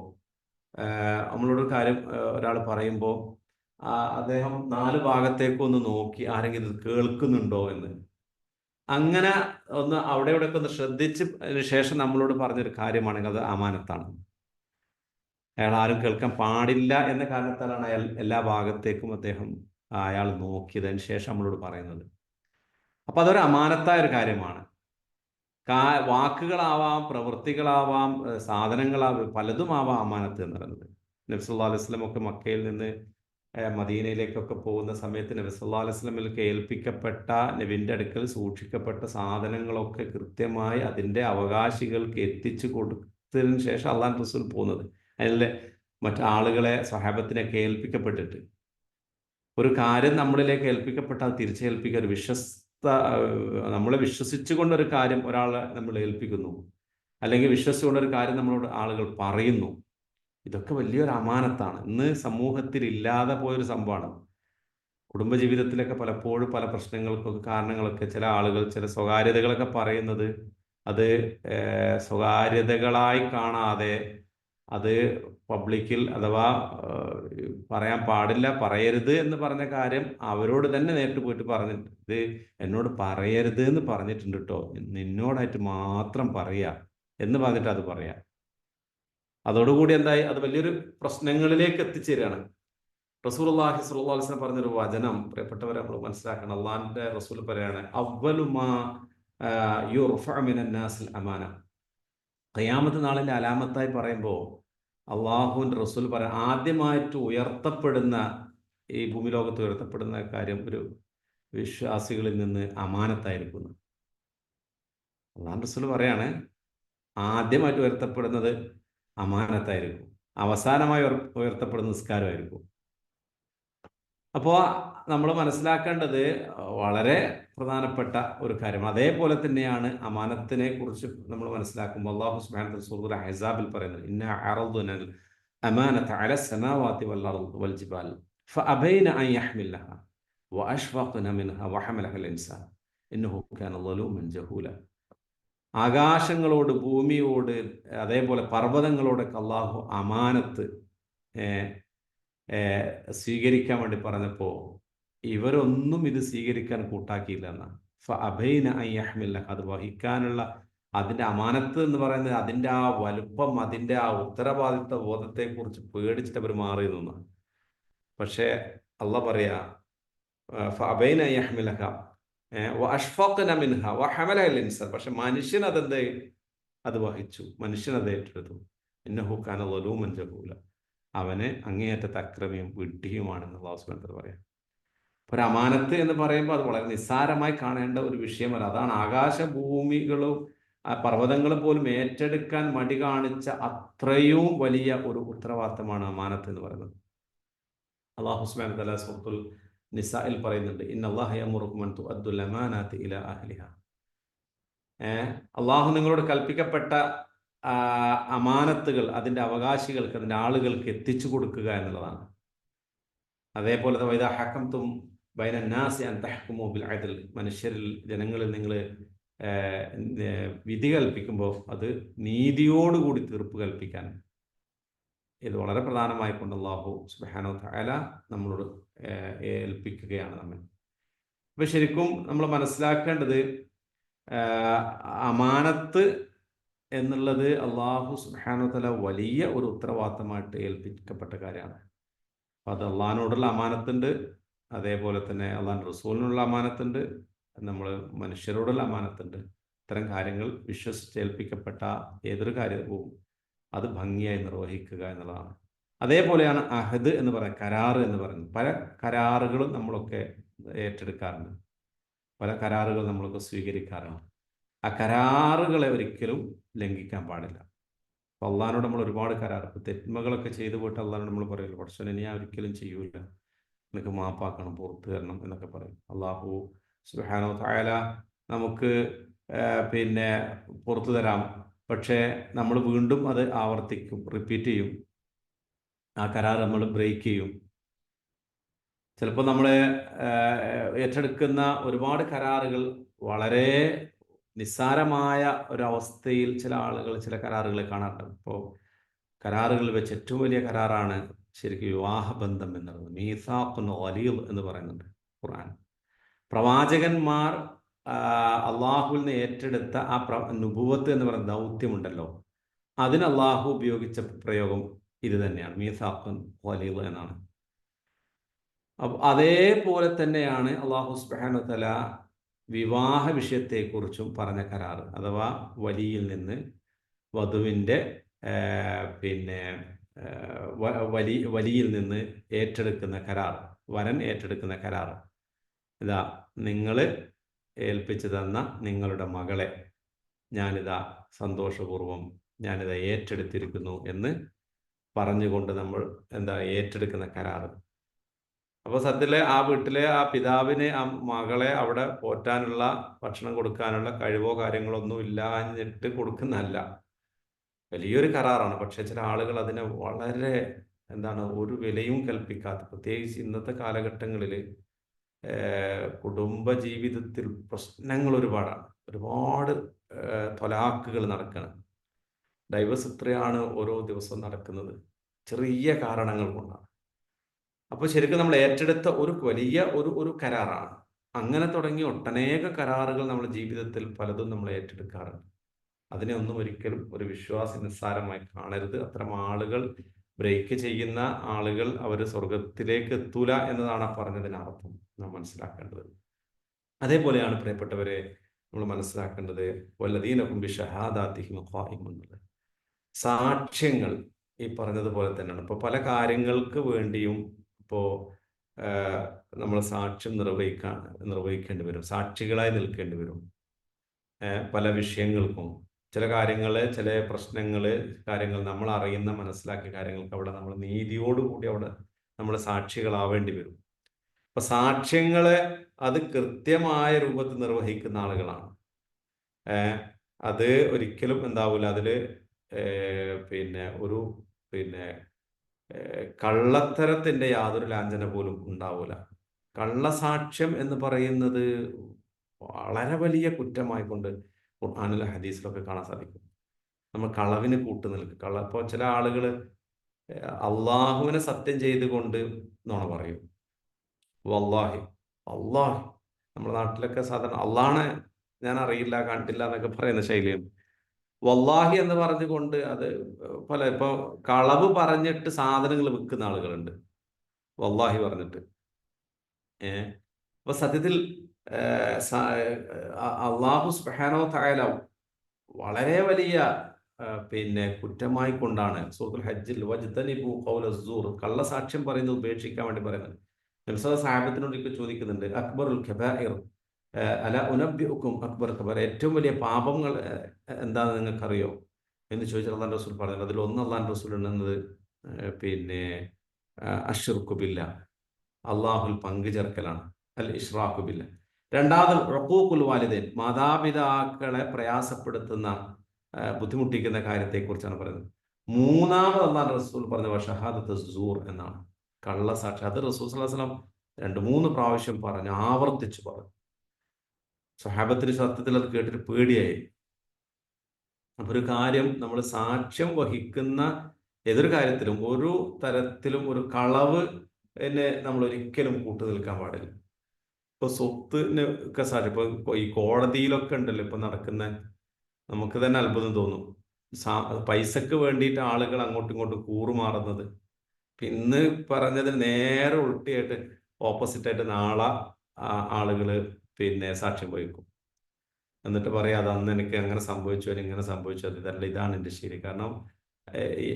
ഒരാൾ പറയുമ്പോൾ അദ്ദേഹം 4 ഭാഗത്തേക്കൊന്ന് നോക്കി ആരെങ്കിലും ഇത് കേൾക്കുന്നുണ്ടോ എന്ന്, അങ്ങനെ ഒന്ന് അവിടെ ഇവിടെയൊക്കെ ഒന്ന് ശ്രദ്ധിച്ച് ശേഷം നമ്മളോട് പറഞ്ഞൊരു കാര്യമാണെങ്കിൽ അത് അമാനത്താണ്. അയാൾ ആരും കേൾക്കാൻ പാടില്ല എന്ന കാരണത്താലാണ് എല്ലാ ഭാഗത്തേക്കും അയാൾ നോക്കിയതിന് ശേഷം നമ്മളോട് പറയുന്നത്. അപ്പൊ അതൊരു അമാനത്തായ ഒരു കാര്യമാണ്. വാക്കുകളാവാം, പ്രവൃത്തികളാവാം, സാധനങ്ങളാവാം, പലതുമാവാം അമാനത്ത് എന്ന് പറയുന്നത്. നബി സല്ലല്ലാഹു അലൈഹി വസല്ലം ഒക്കെ മക്കയിൽ നിന്ന് മദീനയിലേക്കൊക്കെ പോകുന്ന സമയത്ത് നബി സല്ലല്ലാഹു അലൈഹി വസല്ലമിലേക്ക് ഏൽപ്പിക്കപ്പെട്ട, നബിന്റെ അടുക്കൽ സൂക്ഷിക്കപ്പെട്ട സാധനങ്ങളൊക്കെ കൃത്യമായി അതിൻ്റെ അവകാശികൾക്ക് എത്തിച്ചു കൊടുത്തതിന് ശേഷം അള്ളാഹു റസൂൽ പോകുന്നത്. അതിലെ മറ്റാളുകളെ സ്വഹാബത്തിനൊക്കെ ഏൽപ്പിക്കപ്പെട്ടിട്ട് ഒരു കാര്യം നമ്മളിലേക്ക് ഏൽപ്പിക്കപ്പെട്ടാൽ തിരിച്ചേൽപ്പിക്കുക, ഒരു നമ്മളെ വിശ്വസിച്ചുകൊണ്ട് ഒരു കാര്യം ഒരാളെ നമ്മൾ ഏൽപ്പിക്കുന്നു, അല്ലെങ്കിൽ വിശ്വസിച്ചുകൊണ്ട് ഒരു കാര്യം നമ്മളോട് ആളുകൾ പറയുന്നു. ഇതൊക്കെ വലിയൊരു അമാനത്താണ്. ഇന്ന് സമൂഹത്തിൽ ഇല്ലാതെ പോയൊരു സംഭവമാണ്. കുടുംബജീവിതത്തിലൊക്കെ പലപ്പോഴും പല പ്രശ്നങ്ങൾക്കൊക്കെ കാരണങ്ങളൊക്കെ ചില ആളുകൾ ചില സ്വകാര്യതകളൊക്കെ പറയുന്നത് അത് സ്വകാര്യതകളായി കാണാതെ അത് പബ്ലിക്കിൽ അഥവാ പറയാൻ പാടില്ല, പറയരുത് എന്ന് പറഞ്ഞ കാര്യം അവരോട് തന്നെ നേരിട്ട് പോയിട്ട് പറഞ്ഞിട്ട്, ഇത് എന്നോട് പറയരുത് എന്ന് പറഞ്ഞിട്ടുണ്ട് കേട്ടോ, നിന്നോടായിട്ട് മാത്രം പറയാ എന്ന് പറഞ്ഞിട്ട് അത് പറയാം. അതോടുകൂടി എന്തായി, അത് വലിയൊരു പ്രശ്നങ്ങളിലേക്ക് എത്തിച്ചേരുകയാണ്. റസൂലുള്ളാഹി സ്വല്ലല്ലാഹു അലൈഹി വസല്ലം പറഞ്ഞൊരു വചനം പ്രിയപ്പെട്ടവരെ നമ്മൾ മനസ്സിലാക്കണം. അള്ളാഹിന്റെ റസൂൽ പറയാണ്, അവ്വലുമാ യുർഫഉ മിനൻ നാസിൽ അമാന. ഖിയാമത്ത് നാളിന്റെ അലാമത്തായി പറയുമ്പോൾ അള്ളാഹുവിന്റെ റസൂൽ പറയാൻ ആദ്യമായിട്ട് ഉയർത്തപ്പെടുന്ന, ഈ ഭൂമി ലോകത്ത് ഉയർത്തപ്പെടുന്ന കാര്യം ഒരു വിശ്വാസികളിൽ നിന്ന് അമാനത്തായിരിക്കുന്നു. അള്ളാഹു റസൂൽ പറയാണ്, ആദ്യമായിട്ട് ഉയർത്തപ്പെടുന്നത് അമാനത്തായിരിക്കും, അവസാനമായി ഉയർത്തപ്പെടുന്ന നിസ്കാരമായിരിക്കും. അപ്പോൾ നമ്മൾ മനസ്സിലാക്കേണ്ടത് വളരെ പ്രധാനപ്പെട്ട ഒരു കാര്യമാണ്. അതേപോലെ തന്നെയാണ് അമാനത്തിനെ കുറിച്ച് നമ്മൾ മനസ്സിലാക്കുമ്പോൾ അല്ലാഹു സുബ്ഹാനഹു സൂറത്തുൽ അഹ്സാബിൽ പറയുന്നത്, ഇന്നാ അറദ്നാൽ അമാനത അല സമാവാതി വൽ അർദ് വൽ ജിബാൽ ഫഅബൈന അൻ യഹ്മിലഹ വഅഷ്ഫഖന മിൻഹ വഹമലഹൽ ഇൻസാൻ ഇന്നഹു കാന ളലൂമൻ ജഹൂല. ആകാശങ്ങളോട്, ഭൂമിയോട്, അതേപോലെ പർവ്വതങ്ങളോടൊക്കെ അള്ളാഹു അമാനത്ത് സ്വീകരിക്കാൻ വേണ്ടി പറഞ്ഞപ്പോൾ ഇവരൊന്നും ഇത് സ്വീകരിക്കാൻ കൂട്ടാക്കിയില്ല എന്നാണ്. ഫഅബൈന അൻ യഹ്മിലഹ, അത് വഹിക്കാനുള്ള അതിൻ്റെ അമാനത്ത് എന്ന് പറയുന്നത് അതിൻ്റെ ആ വലുപ്പം, അതിൻ്റെ ആ ഉത്തരവാദിത്വ ബോധത്തെക്കുറിച്ച് പേടിച്ചിട്ട് അവർ മാറി നിന്നാണ്. പക്ഷേ അള്ളാഹ് പറയാ, ഫഅബൈന അൻ യഹ്മിലഹ വഅഷ്ഫഖന മിൻഹ വഹമലഹൽ ഇൻസാൻ. പക്ഷെ മനുഷ്യൻ അതെന്ത്, അത് വഹിച്ചു, മനുഷ്യൻ അത് ഏറ്റെടുത്തു. ഇന്നഹു കാന ളലൂമൻ ജഹൂല, അവന് അങ്ങേയറ്റത്തെ അക്രമിയും വിഡ്ഢിയുമാണെന്ന് അല്ലാഹു സുബ്ഹാനഹു വ തആല പറയാം. ഒരു അമാനത്ത് എന്ന് പറയുമ്പോൾ അത് വളരെ നിസ്സാരമായി കാണേണ്ട ഒരു വിഷയമല്ല. അതാണ് ആകാശഭൂമികളും പർവ്വതങ്ങളും പോലും ഏറ്റെടുക്കാൻ മടി കാണിച്ച അത്രയും വലിയ ഒരു ഉത്തരവാദിത്തമാണ് അമാനത്ത് എന്ന് പറയുന്നത്. അല്ലാഹു സുബ്ഹാനഹു വ തആല സൂറത്തുൽ നിസാഇൽ പറയുന്നുണ്ട്, ഇന്നല്ലാഹ യഅ്മുറുകും അൻ തുഅദ്ദുൽ അമാനാതി ഇലാ അഹ്ലിഹ. അള്ളാഹു നിങ്ങളോട് കൽപ്പിക്കപ്പെട്ട അമാനത്തുകൾ അതിൻ്റെ അവകാശികൾക്ക്, അതിൻ്റെ ആളുകൾക്ക് എത്തിച്ചു കൊടുക്കുക എന്നുള്ളതാണ്. അതേപോലെ വൈദാ ഹക്കംതും ബൈനൻ നാസി അൻ തഹ്കുമു ബിൽ അദ്ൽ, മനുഷ്യരിൽ, ജനങ്ങളിൽ നിങ്ങൾ വിധി കൽപ്പിക്കുമ്പോൾ അത് നീതിയോടുകൂടി തീർപ്പ് കൽപ്പിക്കാൻ. ഇത് വളരെ പ്രധാനമായിക്കൊണ്ട് അല്ലാഹു സുബ്ഹാനഹു വ തആല നമ്മളോട് ഏൽപ്പിക്കുകയാണ് നമ്മെ. അപ്പോൾ ശരിക്കും നമ്മൾ മനസ്സിലാക്കേണ്ടത് അമാനത്ത് എന്നുള്ളത് അല്ലാഹു സുബ്ഹാനഹു വ തആല വലിയ ഒരു ഉത്തരവാദിത്തമായിട്ട് ഏൽപ്പിക്കപ്പെട്ട കാര്യമാണ്. അപ്പം അത് അള്ളാഹിനോടുള്ള അമാനത്തുണ്ട്, അതേപോലെ തന്നെ അള്ളാഹിൻ്റെ റസൂലിനുള്ള അമാനത്തുണ്ട്, നമ്മൾ മനുഷ്യരോടുള്ള അമാനത്തുണ്ട്. ഇത്തരം കാര്യങ്ങൾ വിശ്വസിച്ചേൽപ്പിക്കപ്പെട്ട ഏതൊരു കാര്യവും അത് ഭംഗിയായി നിർവഹിക്കുക എന്നുള്ളതാണ്. അതേപോലെയാണ് അഹദ് എന്ന് പറയുന്നത്, കരാറ് എന്ന് പറയുന്നത്. പല കരാറുകളും നമ്മളൊക്കെ ഏറ്റെടുക്കാറുണ്ട്, പല കരാറുകൾ നമ്മളൊക്കെ സ്വീകരിക്കാറുണ്ട്. ആ കരാറുകളെ ഒരിക്കലും ലംഘിക്കാൻ പാടില്ല. അപ്പോൾ അള്ളാഹിനോട് നമ്മൾ ഒരുപാട് കരാർ, തെന്മകളൊക്കെ ചെയ്തു പോയിട്ട് അള്ളാഹിനോട് നമ്മൾ പറയുമല്ലോ, പക്ഷേ ഞാൻ ഒരിക്കലും ചെയ്യൂല, എനിക്ക് മാപ്പാക്കണം, പുറത്തു തരണം എന്നൊക്കെ പറയും. അള്ളാഹു സുബ്ഹാനഹു വ തആല നമുക്ക് പിന്നെ പുറത്തു തരാം, പക്ഷേ നമ്മൾ വീണ്ടും അത് ആവർത്തിക്കും, റിപ്പീറ്റ് ചെയ്യും, ആ കരാർ നമ്മൾ ബ്രേക്ക് ചെയ്യും. ചിലപ്പോൾ നമ്മൾ ഏറ്റെടുക്കുന്ന ഒരുപാട് കരാറുകൾ വളരെ നിസ്സാരമായ ഒരവസ്ഥയിൽ ചില ആളുകൾ ചില കരാറുകൾ കാണാറുണ്ട്. ഇപ്പോൾ കരാറുകൾ വെച്ച് ഏറ്റവും വലിയ കരാറാണ് ശരിക്കും വിവാഹബന്ധം എന്നുള്ളത്. മീസാഖുൻ ഗലീദ് എന്ന് പറയുന്നുണ്ട് ഖുർആൻ. പ്രവാചകന്മാർ അള്ളാഹുവിൽ നിന്ന് ഏറ്റെടുത്ത ആ നുബുവത്ത് എന്ന് പറയുന്ന ദൗത്യമുണ്ടല്ലോ, അതിന് അള്ളാഹു ഉപയോഗിച്ച പ്രയോഗം ഇത് തന്നെയാണ്, മീസാഖുൻ ഗലീദ് എന്നാണ്. അപ്പോൾ അതേപോലെ തന്നെയാണ് അള്ളാഹു സുബ്ഹാനഹു വ തആല വിവാഹ വിഷയത്തെക്കുറിച്ചും പറഞ്ഞ കരാറ്, അഥവാ വലിയിൽ നിന്ന് വധുവിൻ്റെ പിന്നെ വലിയിൽ നിന്ന് ഏറ്റെടുക്കുന്ന കരാർ, വരൻ ഏറ്റെടുക്കുന്ന കരാർ. ഇതാ നിങ്ങൾ ഏൽപ്പിച്ചു തന്ന നിങ്ങളുടെ മകളെ ഞാനിതാ സന്തോഷപൂർവ്വം ഞാനിതാ ഏറ്റെടുത്തിരിക്കുന്നു എന്ന് പറഞ്ഞുകൊണ്ട് നമ്മൾ എന്താ ഏറ്റെടുക്കുന്ന കരാർ. അപ്പോൾ സത്യത്തില് ആ വീട്ടിലെ ആ പിതാവിന് ആ മകളെ അവിടെ പോറ്റാനുള്ള, ഭക്ഷണം കൊടുക്കാനുള്ള കഴിവോ കാര്യങ്ങളോ ഒന്നും ഇല്ലാഞ്ഞിട്ട് കൊടുക്കുന്നതല്ല. വലിയൊരു കരാറാണ്. പക്ഷെ ചില ആളുകൾ അതിനെ വളരെ എന്താണ് ഒരു വിലയും കൽപ്പിക്കാത്ത, പ്രത്യേകിച്ച് ഇന്നത്തെ കാലഘട്ടങ്ങളിൽ കുടുംബ ജീവിതത്തിൽ പ്രശ്നങ്ങൾ ഒരുപാടാണ്. ഒരുപാട് ത്വലാഖുകൾ നടക്കുകയാണ്. ഡൈവേഴ്സ് എത്രയാണ് ഓരോ ദിവസവും നടക്കുന്നത്, ചെറിയ കാരണങ്ങൾ കൊണ്ടാണ്. അപ്പോൾ ശരിക്കും നമ്മൾ ഏറ്റെടുത്ത ഒരു വലിയ ഒരു ഒരു കരാറാണ്. അങ്ങനെ തുടങ്ങി ഒട്ടനേക കരാറുകൾ നമ്മുടെ ജീവിതത്തിൽ പലതും നമ്മൾ ഏറ്റെടുക്കാറുണ്ട്. അതിനെ ഒന്നും ഒരിക്കലും ഒരു വിശ്വാസി നിസ്സാരമായി കാണരുത്. അത്തരം ആളുകൾ, ബ്രേക്ക് ചെയ്യുന്ന ആളുകൾ, അവർ സ്വർഗത്തിലേക്ക് എത്തൂല എന്നതാണ് ആ പറഞ്ഞതിനർത്ഥം നാം മനസ്സിലാക്കേണ്ടത്. അതേപോലെയാണ് പ്രിയപ്പെട്ടവരെ നമ്മൾ മനസ്സിലാക്കേണ്ടത് വല്ലദീനഹും ബിശഹാദാതിഹിം ഖായിമൂൻ എന്നുള്ളത്. സാക്ഷ്യങ്ങൾ ഈ പറഞ്ഞതുപോലെ തന്നെയാണ്. ഇപ്പോൾ പല കാര്യങ്ങൾക്ക് വേണ്ടിയും ഇപ്പോൾ നമ്മൾ സാക്ഷ്യം നിർവഹിക്കേണ്ടി വരും, സാക്ഷികളായി നിൽക്കേണ്ടി വരും. പല വിഷയങ്ങൾക്കും, ചില കാര്യങ്ങൾ, ചില പ്രശ്നങ്ങൾ, കാര്യങ്ങൾ നമ്മൾ അറിയുന്ന മനസ്സിലാക്കിയ കാര്യങ്ങൾക്ക് അവിടെ നമ്മൾ നീതിയോടുകൂടി അവിടെ നമ്മൾ സാക്ഷികളാവേണ്ടി വരും. അപ്പൊ സാക്ഷ്യങ്ങളെ അത് കൃത്യമായ രൂപത്തിൽ നിർവഹിക്കുന്ന ആളുകളാണ്. അത് ഒരിക്കലും എന്താവൂല, അതില് പിന്നെ ഒരു പിന്നെ കള്ളത്തരത്തിന്റെ യാതൊരു ലാഞ്ചന പോലും ഉണ്ടാവൂല. കള്ളസാക്ഷ്യം എന്ന് പറയുന്നത് വളരെ വലിയ കുറ്റമായിക്കൊണ്ട് ഖുർആനിലും ഹദീസിലൊക്കെ കാണാൻ സാധിക്കും. നമ്മൾ കളവിന് കൂട്ടു നിൽക്കും. ഇപ്പോൾ ചില ആളുകൾ അള്ളാഹുവിനെ സത്യം ചെയ്തുകൊണ്ട് നുണ പറയും. വല്ലാഹി, അള്ളാഹ്, നമ്മുടെ നാട്ടിലൊക്കെ സാധാരണ അള്ളാഹനെ ഞാൻ അറിയില്ല, കണ്ടില്ല എന്നൊക്കെ പറയുന്ന ശൈലിയുണ്ട്. വല്ലാഹി എന്ന് പറഞ്ഞുകൊണ്ട് അത് ഇപ്പോൾ കളവ് പറഞ്ഞിട്ട് സാധനങ്ങൾ വിൽക്കുന്ന ആളുകളുണ്ട്, വല്ലാഹി പറഞ്ഞിട്ട്. അപ്പൊ സത്യത്തിൽ അള്ളാഹു സുബ്ഹാനഹു വ തആല വളരെ വലിയ കുറ്റമായി കൊണ്ടാണ് സൂറത്തുൽ ഹജ്ജിൽ വജ്തനിബു ഖൗല സൂർ, കള്ളസാക്ഷ്യം പറയുന്നത് ഉപേക്ഷിക്കാൻ വേണ്ടി പറയുന്നത്. നബി സല്ലല്ലാഹു സാഹബത്തിനോട് ചോദിക്കുന്നുണ്ട്, അക്ബറുൽ കബായിർ അല ഉനബ്ബിഉക്കും അക്ബർ കബാർ, ഏറ്റവും വലിയ പാപങ്ങൾ എന്താണെന്ന് നിങ്ങൾക്കറിയോ എന്ന് ചോദിച്ചാൽ അള്ളാഹു റസൂൽ പറഞ്ഞത് അതിൽ ഒന്ന് അള്ളാഹു റസൂൽ എന്നത് അശ്ശിർക്കു ബില്ലാ, അള്ളാഹുൽ പങ്കു ചേർക്കലാണ്, അൽ ഇഷ്റാഖു ബില്ലാ. രണ്ടാമത് ഉഖൂഖുൽ വാലിദൈൻ, മാതാപിതാക്കളെ പ്രയാസപ്പെടുത്തുന്ന, ബുദ്ധിമുട്ടിക്കുന്ന കാര്യത്തെക്കുറിച്ചാണ് പറയുന്നത്. മൂന്നാമത് അള്ളാഹു റസൂൽ പറഞ്ഞ ഷഹാദത്ത് സൂർ എന്നാണ്, കള്ളസാക്ഷി. അത് റസൂൽ സ്വല്ലല്ലാഹു അലൈഹി വസല്ലം 2-3 പ്രാവശ്യം പറഞ്ഞു, ആവർത്തിച്ചു പറഞ്ഞു. സ്വഹാബത്തിന് സത്യത്തിൽ അത് കേട്ടിട്ട് പേടിയായി. അപ്പൊ ഒരു കാര്യം, നമ്മൾ സാക്ഷ്യം വഹിക്കുന്ന ഏതൊരു കാര്യത്തിലും ഒരു തരത്തിലും ഒരു കളവ് നമ്മൾ ഒരിക്കലും കൂട്ടു നിൽക്കാൻ പാടില്ല. ഇപ്പൊ സ്വത്തിന് ഒക്കെ സാക്ഷ്യം, ഇപ്പൊ ഈ കോടതിയിലൊക്കെ ഉണ്ടല്ലോ ഇപ്പൊ നടക്കുന്ന, നമുക്ക് തന്നെ അത്ഭുതം തോന്നും. പൈസക്ക് വേണ്ടിയിട്ട് ആളുകൾ അങ്ങോട്ടും ഇങ്ങോട്ടും കൂറുമാറുന്നത്. ഇന്ന് പറഞ്ഞതിന് നേരെ ഉൾട്ടിയായിട്ട് ഓപ്പോസിറ്റായിട്ട് നാളെ ആളുകൾ സാക്ഷ്യം വഹിക്കും. എന്നിട്ട് പറയാം, അത് അന്ന് എനിക്ക് അങ്ങനെ സംഭവിച്ചു, അല്ലെങ്കിൽ ഇങ്ങനെ സംഭവിച്ചു, അത് ഇതല്ല, ഇതാണ് എൻ്റെ ശരി. കാരണം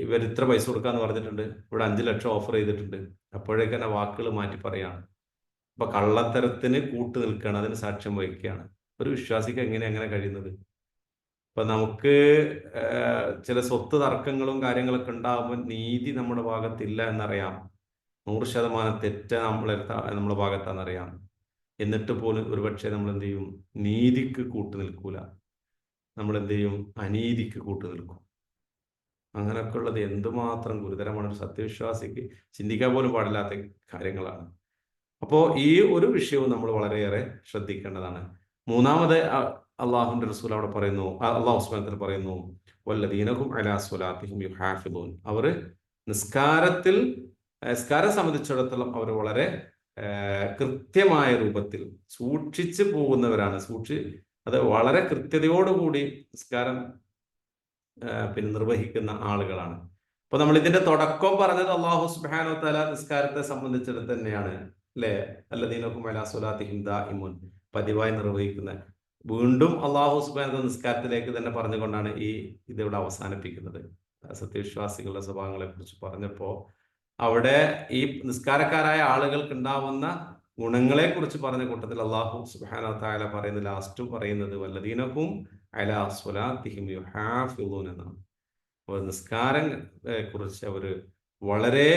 ഇവർ ഇത്ര പൈസ കൊടുക്കാന്ന് പറഞ്ഞിട്ടുണ്ട്, ഇവിടെ 5 ലക്ഷം ഓഫർ ചെയ്തിട്ടുണ്ട്. അപ്പോഴേക്ക് തന്നെ വാക്കുകൾ മാറ്റി പറയാണ്. അപ്പൊ കള്ളത്തരത്തിന് കൂട്ടു നിൽക്കുകയാണ്, അതിന് സാക്ഷ്യം വഹിക്കുകയാണ്. ഒരു വിശ്വാസിക്ക് എങ്ങനെ അങ്ങനെ കഴിയുന്നത്? ഇപ്പൊ നമുക്ക് ചില സ്വത്ത് തർക്കങ്ങളും കാര്യങ്ങളൊക്കെ ഉണ്ടാകുമ്പോൾ നീതി നമ്മുടെ ഭാഗത്തില്ല എന്നറിയാം, 100% തെറ്റ് നമ്മുടെ ഭാഗത്താണെന്നറിയാം. എന്നിട്ട് പോലും ഒരുപക്ഷെ നമ്മൾ എന്ത് ചെയ്യും? നീതിക്ക് കൂട്ടു നിൽക്കൂല, നമ്മൾ എന്ത് ചെയ്യും? അനീതിക്ക് കൂട്ടു നിൽക്കും. അങ്ങനെയൊക്കെ ഉള്ളത് എന്തുമാത്രം ഗുരുതരമാണ്. ഒരു സത്യവിശ്വാസിക്ക് ചിന്തിക്കാൻ പോലും പാടില്ലാത്ത കാര്യങ്ങളാണ്. അപ്പോൾ ഈ ഒരു വിഷയവും നമ്മൾ വളരെയേറെ ശ്രദ്ധിക്കേണ്ടതാണ്. മൂന്നാമത് അള്ളാഹുവിന്റെ റസൂൽ അവിടെ പറയുന്നു, അള്ളാഹു സുബ്ഹാനഹു വ തആല പറയുന്നു, വല്ലദീനഹും അലാ സ്വലാത്തിഹിം യുഹാഫിദൂൻ, അവർ നിസ്കാരം സംബന്ധിച്ചിടത്തോളം അവർ വളരെ കൃത്യമായ രൂപത്തിൽ സൂക്ഷിച്ചു പോകുന്നവരാണ്. അത് വളരെ കൃത്യതയോടുകൂടി നിസ്കാരം നിർവഹിക്കുന്ന ആളുകളാണ്. അപ്പൊ നമ്മൾ ഇതിന്റെ തുടക്കം പറഞ്ഞത് അള്ളാഹു സുബ്ഹാനഹു വ തആല നിസ്കാരത്തെ സംബന്ധിച്ചിടത്ത് തന്നെയാണ്, അല്ലെ? അല്ലദീനഹും അലാ സ്വലാത്തിഹിം ദാഇമൂൻ, പതിവായി നിർവഹിക്കുന്ന. വീണ്ടും അള്ളാഹു സുബ്ഹാനഹു നിസ്കാരത്തിലേക്ക് തന്നെ പറഞ്ഞുകൊണ്ടാണ് ഇതിവിടെ അവസാനിപ്പിക്കുന്നത്. സത്യവിശ്വാസികളുടെ സ്വഭാവങ്ങളെ കുറിച്ച് പറഞ്ഞപ്പോൾ അവിടെ ഈ നിസ്കാരക്കാരായ ആളുകൾക്ക് ഉണ്ടാവുന്ന ഗുണങ്ങളെ കുറിച്ച് പറഞ്ഞ കൂട്ടത്തിൽ അള്ളാഹു സുബ്ഹാനഹു വ തആല പറയുന്നത്, ലാസ്റ്റും പറയുന്നത് വല്ലദീനഹും അലാ സ്വലാത്തിഹിം യുഹാഫിളൂൻ എന്നാണ്. അപ്പോൾ നിസ്കാരം കുറിച്ച് അവർ വളരെ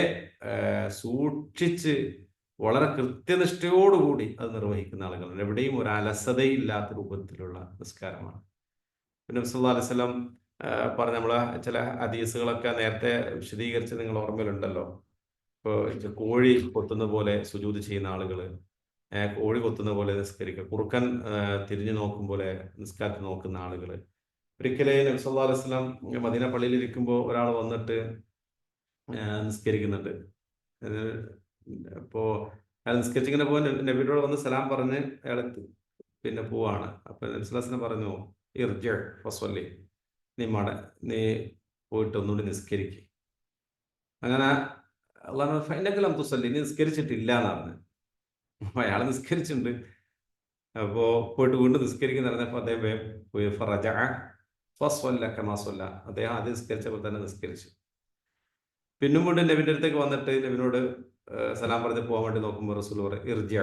സൂക്ഷിച്ച് വളരെ കൃത്യനിഷ്ഠയോടുകൂടി അത് നിർവഹിക്കുന്ന ആളുകളാണ്. എവിടെയും ഒരു അലസതയില്ലാത്ത രൂപത്തിലുള്ള നിസ്കാരമാണ്. പിന്നെ നബി സല്ലല്ലാഹു അലൈഹി വസല്ലം പറഞ്ഞ നമ്മളെ ചില ഹദീസുകളൊക്കെ നേരത്തെ വിശദീകരിച്ച് നിങ്ങൾ ഓർമ്മയിലുണ്ടല്ലോ. ഇപ്പോൾ കോഴി കൊത്തുന്ന പോലെ സുജൂദ് ചെയ്യുന്ന ആളുകൾ, കോഴി കൊത്തുന്ന പോലെ നിസ്കരിക്കുക, കുറുക്കൻ തിരിഞ്ഞു നോക്കും പോലെ നിസ്കാരത്തിൽ നോക്കുന്ന ആളുകൾ. ഒരിക്കലേ നബി സല്ലല്ലാഹു അലൈഹി വസല്ലം മദീന പള്ളിയിൽ ഇരിക്കുമ്പോൾ ഒരാൾ വന്നിട്ട് നിസ്കരിക്കുന്നുണ്ട്. അപ്പോൾ അയാൾ നിസ്കരിച്ചിങ്ങനെ പോകാൻ നബിയോട് വന്ന് സലാം പറഞ്ഞ് അയാൾ പിന്നെ പോവാണ്. അപ്പൊ നബി സല്ലല്ലാഹു അലൈഹി വസല്ലം പറഞ്ഞു, ഇർജി ഫസ്വല്ലി, നീ പോയിട്ട് ഒന്നുകൂടി നിസ്കരിക്കുക. അങ്ങനെ അള്ളാഹു ഫൈനക്കലം തുസല്ലി, നീ നിസ്കരിച്ചിട്ടില്ല എന്നാണ് പറഞ്ഞത്. അപ്പൊ അയാൾ നിസ്കരിച്ചിട്ടുണ്ട്. അപ്പോൾ പോയിട്ട് വീണ്ടും നിസ്കരിക്കുന്ന പറഞ്ഞപ്പോൾ അദ്ദേഹം പോയി ഫസ്വല്ല കമാ സ്വല്ല, അദ്ദേഹം ആദ്യം നിസ്കരിച്ചപ്പോൾ തന്നെ നിസ്കരിച്ചു. പിന്നും വീണ്ടും നബിന്റെ അടുത്തേക്ക് വന്നിട്ട് നബിനോട് സലാം പറഞ്ഞ് പോകാൻ വേണ്ടി നോക്കുമ്പോൾ റസൂൽ പറയും ഇർജിയ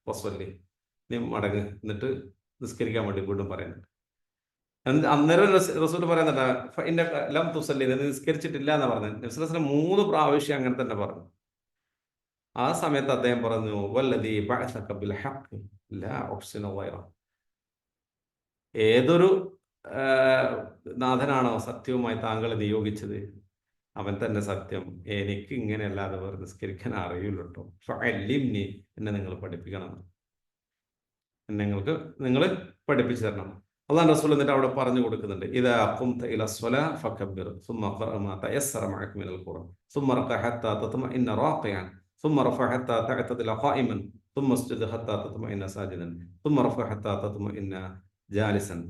ഫസ്വല്ലി, നീ മടങ്ങ്, എന്നിട്ട് നിസ്കരിക്കാൻ വേണ്ടി വീണ്ടും പറയുന്നുണ്ട്. അന്നേരം റസൂൽ പറയുന്നുണ്ട് ലം തുസല്ലി, നീ നിസ്കരിച്ചിട്ടില്ല എന്നാ പറഞ്ഞത്. നബി സല്ലല്ലാഹു അലൈഹി വസല്ലം 3 പ്രാവശ്യം അങ്ങനെ തന്നെ പറഞ്ഞു. ആ സമയത്ത് അദ്ദേഹം പറഞ്ഞു, വല്ലദീ ബഅസക ബിൽ ഹഖ് ലാ ഉഹ്സിനു ഗൈറ, ഏതൊരു നാഥനാണോ സത്യവുമായി താങ്കളെ നിയോഗിച്ചത് അവൻ തന്നെ സത്യം, എനിക്ക് ഇങ്ങനെയല്ലാതെ വേറെ നിസ്കരിക്കാൻ അറിയില്ല കേട്ടോ. ഫഅല്ലിംനി, എന്നെ നിങ്ങൾ പഠിപ്പിക്കണം, നിങ്ങൾ പഠിപ്പിച്ചു തരണം. അല്ലാഹു റസൂൽ എന്നിട്ട് അവിടെ പറഞ്ഞു കൊടുക്കുന്നുണ്ട്, ഇദാ ഖുംത ഇല സ്വലാ ഫകബ്ബിർ സുമ്മ ഖറഅ മാ തയസ്സറ മഅക മിനൽ ഖുർആൻ സുമ്മ റക ഹത്താ തത്മഇന്ന റാഖിയൻ സുമ്മ റഫഅ ഹത്താ തഅതദില ഖായിമൻ സുമ്മ ഉസ്ജുദ് ഹത്താ തത്മഇന്ന സാജിദൻ സുമ്മ റഫഅ ഹത്താ തത്മഇന്ന ജാലിസൻ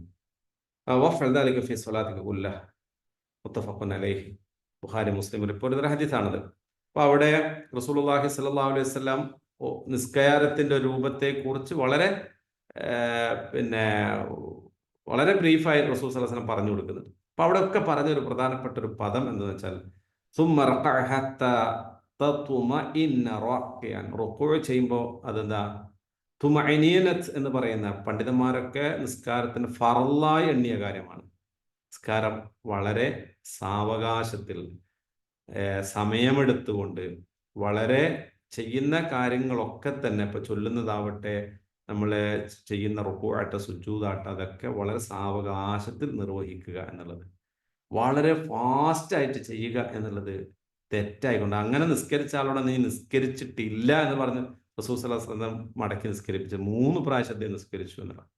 വഫഅൽ ദാലിക ഫീ സ്വലാതിക കുല്ലഹ മുത്തഫഖുൻ അലൈഹി. ബുഖാരി മുസ്ലിം റിപ്പോർട്ട് ചെയ്ത ഹദീസാണത്. അപ്പോൾ അവിടെ റസൂലുള്ളാഹി സ്വല്ലല്ലാഹു അലൈഹി വസല്ലം നിസ്കാരത്തിന്റെ രൂപത്തെ കുറിച്ച് പിന്നെ വളരെ ബ്രീഫായി റസൂൽ സ്വല്ലല്ലാഹു അലൈഹി വസല്ലം പറഞ്ഞു കൊടുക്കുന്നുണ്ട്. അപ്പൊ അവിടെ ഒക്കെ പറഞ്ഞൊരു പ്രധാനപ്പെട്ട ഒരു പദം എന്താണെന്ന് വെച്ചാൽ സുമ്മ റകഅ ഹത്താ തത്മഇന്ന റാഖിയൻ, റുകൂഅ് ചെയ്യുമ്പോൾ അതെന്താ തുമഅനീനത്ത് എന്ന് പറയുന്ന പണ്ഡിതന്മാരൊക്കെ നിസ്കാരത്തിന് ഫറലായി എണ്ണിയ കാര്യമാണ്. നിസ്കാരം വളരെ സാവകാശത്തിൽ സമയമെടുത്തുകൊണ്ട് വളരെ ചെയ്യുന്ന കാര്യങ്ങളൊക്കെ തന്നെ, ഇപ്പൊ ചൊല്ലുന്നതാവട്ടെ, നമ്മൾ ചെയ്യുന്ന റുകൂഅാട്ടെ സുജൂദാട്ടെ, അതൊക്കെ വളരെ സാവകാശത്തിൽ നിർവഹിക്കുക എന്നുള്ളത്, വളരെ ഫാസ്റ്റായിട്ട് ചെയ്യുക എന്നുള്ളത് തെറ്റായിക്കൊണ്ട് അങ്ങനെ നിസ്കരിച്ച ആളോടെ നീ നിസ്കരിച്ചിട്ടില്ല എന്ന് പറഞ്ഞ് റസൂൽ സ്വല്ലല്ലാഹു അലൈഹി വസല്ലം മടക്കി നിസ്കരിപ്പിച്ച് 3 പ്രാവശ്യത്തെ നിസ്കരിച്ചു എന്നുള്ളത്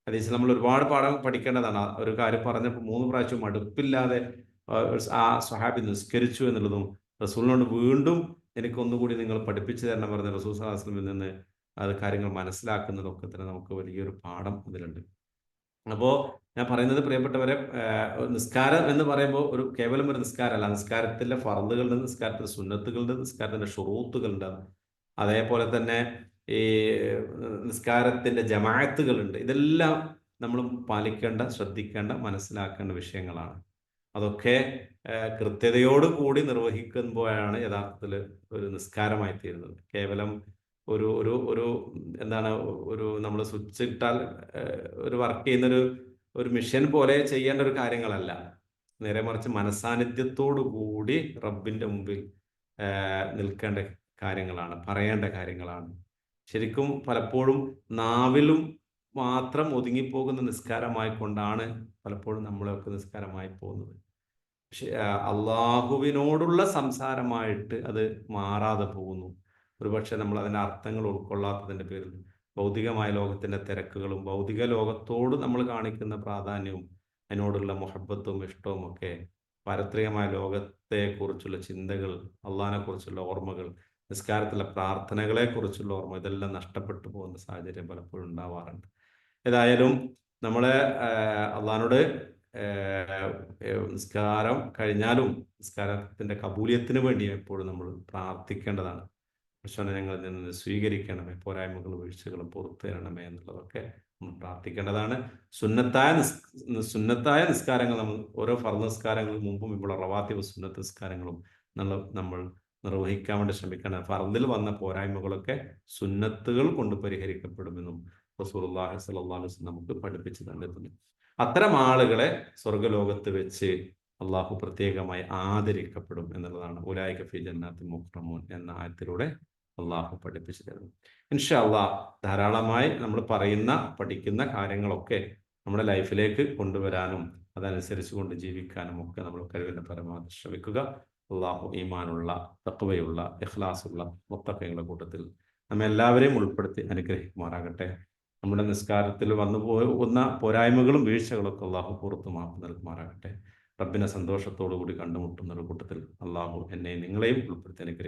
ഹദീസിൽ നമ്മൾ ഒരുപാട് പാഠം പഠിക്കേണ്ടതാണ്. ഒരു കാര്യം പറഞ്ഞപ്പോൾ 3 പ്രാവശ്യം മടുപ്പില്ലാതെ ആ സ്വഹാബി നിസ്കരിച്ചു എന്നുള്ളതും, റസൂലിനോട് വീണ്ടും എനിക്കൊന്നുകൂടി നിങ്ങൾ പഠിപ്പിച്ചു തരണം പറഞ്ഞ റസൂൽ സ്വല്ലല്ലാഹു അലൈഹി വസല്ലമിൽ നിന്ന് അത് കാര്യങ്ങൾ മനസ്സിലാക്കുന്നതൊക്കെ തന്നെ നമുക്ക് വലിയൊരു പാഠം അതിലുണ്ട്. അപ്പോൾ ഞാൻ പറയുന്നത് പ്രിയപ്പെട്ടവരെ, നിസ്കാരം എന്ന് പറയുമ്പോൾ കേവലം ഒരു നിസ്കാരമല്ല. നിസ്കാരത്തിലെ ഫർളുകളുണ്ട്, നിസ്കാരത്തിലെ സുന്നത്തുകളുണ്ട്, നിസ്കാരത്തിൻ്റെ ഷുറൂത്തുകളുണ്ട്, അതേപോലെ തന്നെ ഈ നിസ്കാരത്തിൻ്റെ ജമാഅത്തുകളുണ്ട്. ഇതെല്ലാം നമ്മൾ പാലിക്കേണ്ട, ശ്രദ്ധിക്കേണ്ട, മനസ്സിലാക്കേണ്ട വിഷയങ്ങളാണ്. അതൊക്കെ കൃത്യതയോടുകൂടി നിർവഹിക്കുമ്പോഴാണ് യഥാർത്ഥത്തിൽ ഒരു നിസ്കാരമായി തീരുന്നത്. കേവലം ഒരു ഒരു ഒരു എന്താണ്, നമ്മൾ സ്വിച്ച് ഇട്ടാൽ ഒരു വർക്ക് ചെയ്യുന്നൊരു മിഷൻ പോലെ ചെയ്യേണ്ട ഒരു കാര്യങ്ങളല്ല. നേരെ മറിച്ച് മനസാന്നിധ്യത്തോടു കൂടി റബ്ബിൻ്റെ മുമ്പിൽ നിൽക്കേണ്ട കാര്യങ്ങളാണ്, പറയേണ്ട കാര്യങ്ങളാണ്. ശരിക്കും പലപ്പോഴും നാവിലും മാത്രം ഒതുങ്ങിപ്പോകുന്ന നിസ്കാരമായിക്കൊണ്ടാണ് പലപ്പോഴും നമ്മളൊക്കെ നിസ്കാരമായി പോകുന്നത്. പക്ഷെ അള്ളാഹുവിനോടുള്ള സംസാരമായിട്ട് അത് മാറാതെ പോകുന്നു. ഒരുപക്ഷെ നമ്മൾ അതിൻ്റെ അർത്ഥങ്ങൾ ഉൾക്കൊള്ളാത്തതിൻ്റെ പേരിൽ ഭൗതികമായ ലോകത്തിൻ്റെ തിരക്കുകളും ഭൗതിക ലോകത്തോട് നമ്മൾ കാണിക്കുന്ന പ്രാധാന്യവും അതിനോടുള്ള മുഹബത്തും ഇഷ്ടവും ഒക്കെ പാരത്രികമായ ലോകത്തെക്കുറിച്ചുള്ള ചിന്തകൾ, അള്ളാഹിനെക്കുറിച്ചുള്ള ഓർമ്മകൾ, നിസ്കാരത്തിലെ പ്രാർത്ഥനകളെക്കുറിച്ചുള്ള ഓർമ്മ, ഇതെല്ലാം നഷ്ടപ്പെട്ടു പോകുന്ന സാഹചര്യം പലപ്പോഴും ഉണ്ടാവാറുണ്ട്. ഏതായാലും നമ്മളെ അള്ളാഹിനോട് നിസ്കാരം കഴിഞ്ഞാലും നിസ്കാരത്തിൻ്റെ കബൂലിയത്തിന് വേണ്ടി എപ്പോഴും നമ്മൾ പ്രാർത്ഥിക്കേണ്ടതാണ്. കർശനം ഞങ്ങളിൽ നിന്ന് സ്വീകരിക്കണമേ, പോരായ്മകളും വീഴ്ചകളും പുറത്തു തരണമേ എന്നുള്ളതൊക്കെ നമ്മൾ പ്രാർത്ഥിക്കേണ്ടതാണ്. സുന്നത്തായ നിസ്കാരങ്ങൾ നമ്മൾ ഓരോ ഫർദ് നിസ്കാരങ്ങൾക്ക് മുമ്പും ഇപ്പോൾ റവാത്തിബ് സുന്നത്ത് നിസ്കാരങ്ങളും നമ്മൾ നിർവഹിക്കാൻ വേണ്ടി ശ്രമിക്കണം. ഫർദിൽ വന്ന പോരായ്മകളൊക്കെ സുന്നത്തുകൾ കൊണ്ട് പരിഹരിക്കപ്പെടുമെന്നും റസൂലുള്ളാഹി സ്വല്ലല്ലാഹു അലൈഹി വസല്ലം നമുക്ക് പഠിപ്പിച്ചു തന്നിട്ടുണ്ട്. അത്തരം ആളുകളെ സ്വർഗ്ഗലോകത്ത് വെച്ച് അള്ളാഹു പ്രത്യേകമായി ആദരിക്കപ്പെടും എന്നുള്ളതാണ് ഉലൈക ഫീ ജന്നാത്തിൻ മുക്രമൂൻ എന്ന ആയത്തിലൂടെ അള്ളാഹു പഠിപ്പിച്ചു തരുന്നു. ഇൻഷാ അള്ളാഹ് ധാരാളമായി നമ്മൾ പഠിക്കുന്ന കാര്യങ്ങളൊക്കെ നമ്മുടെ ലൈഫിലേക്ക് കൊണ്ടുവരാനും അതനുസരിച്ച് കൊണ്ട് ജീവിക്കാനും ഒക്കെ നമ്മൾ കഴിവിൻ്റെ പരമാവധി ശ്രമിക്കുക. അള്ളാഹു ഈമാനുള്ള, തഖ്വയുള്ള, ഇഖ്ലാസുള്ള മുത്തഖീങ്ങളുടെ കൂട്ടത്തിൽ നമ്മെ എല്ലാവരെയും ഉൾപ്പെടുത്തി അനുഗ്രഹിക്കുമാറാകട്ടെ. നമ്മുടെ നിസ്കാരത്തിൽ വന്നു പോകുന്ന പോരായ്മകളും വീഴ്ചകളൊക്കെ അള്ളാഹു പുറത്തു മാപ്പ് നൽകുമാറാകട്ടെ. റബ്ബിനെ സന്തോഷത്തോടു കൂടി കണ്ടുമുട്ടുന്ന ഒരു കൂട്ടത്തിൽ അള്ളാഹു എന്നെയും നിങ്ങളെയും ഉൾപ്പെടുത്തി അനുഗ്രഹിക്കും.